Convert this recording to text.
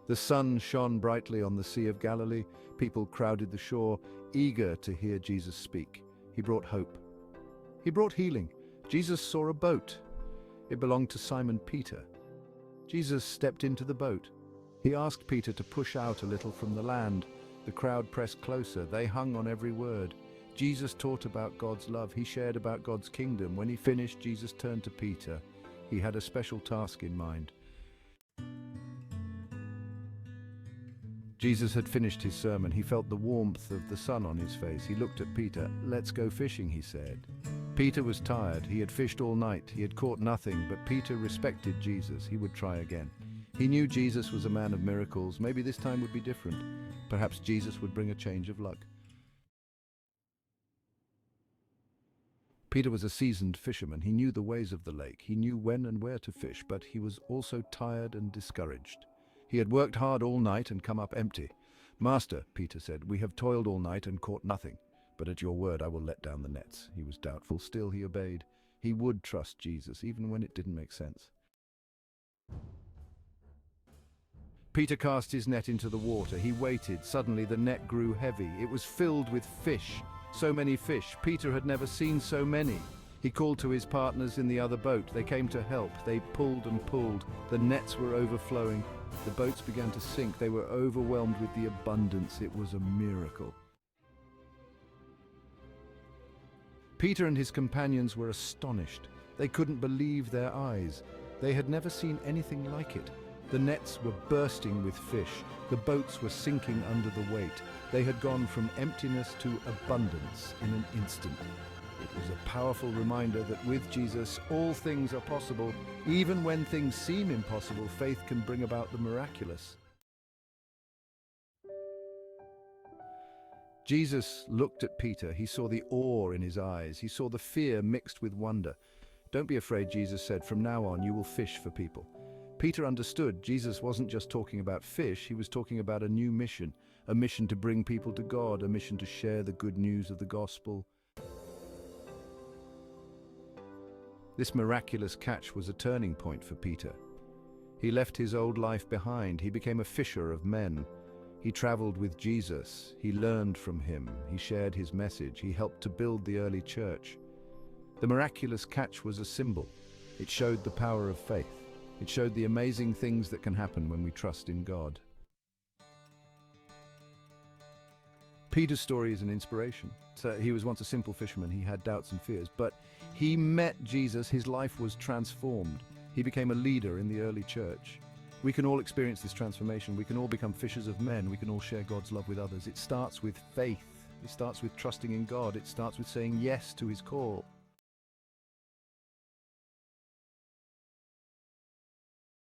The sun shone brightly on the Sea of Galilee. People crowded the shore, eager to hear Jesus speak. He brought hope. He brought healing. Jesus saw a boat. It belonged to Simon Peter. Jesus stepped into the boat. He asked Peter to push out a little from the land. The crowd pressed closer. They hung on every word. Jesus taught about God's love. He shared about God's kingdom. When he finished, Jesus turned to Peter. He had a special task in mind. Jesus had finished his sermon. He felt the warmth of the sun on his face. He looked at Peter. "Let's go fishing," he said. Peter was tired. He had fished all night. He had caught nothing, but Peter respected Jesus. He would try again. He knew Jesus was a man of miracles. Maybe this time would be different. Perhaps Jesus would bring a change of luck. Peter was a seasoned fisherman. He knew the ways of the lake. He knew when and where to fish, but he was also tired and discouraged. He had worked hard all night and come up empty. "Master," Peter said, "we have toiled all night and caught nothing, but at your word I will let down the nets." He was doubtful. Still he obeyed. He would trust Jesus, even when it didn't make sense. Peter cast his net into the water. He waited. Suddenly the net grew heavy. It was filled with fish. So many fish. Peter had never seen so many. He called to his partners in the other boat. They came to help. They pulled and pulled. The nets were overflowing. The boats began to sink. They were overwhelmed with the abundance. It was a miracle. Peter and his companions were astonished. They couldn't believe their eyes. They had never seen anything like it. The nets were bursting with fish. The boats were sinking under the weight. They had gone from emptiness to abundance in an instant. It was a powerful reminder that with Jesus, all things are possible. Even when things seem impossible, faith can bring about the miraculous. Jesus looked at Peter. He saw the awe in his eyes. He saw the fear mixed with wonder. "Don't be afraid," Jesus said. "From now on, you will fish for people." Peter understood Jesus wasn't just talking about fish. He was talking about a new mission, a mission to bring people to God, a mission to share the good news of the gospel. This miraculous catch was a turning point for Peter. He left his old life behind. He became a fisher of men. He traveled with Jesus. He learned from him. He shared his message. He helped to build the early church. The miraculous catch was a symbol. It showed the power of faith. It showed the amazing things that can happen when we trust in God. Peter's story is an inspiration. So he was once a simple fisherman. He had doubts and fears, but he met Jesus. His life was transformed. He became a leader in the early church. We can all experience this transformation. We can all become fishers of men. We can all share God's love with others. It starts with faith. It starts with trusting in God. It starts with saying yes to his call.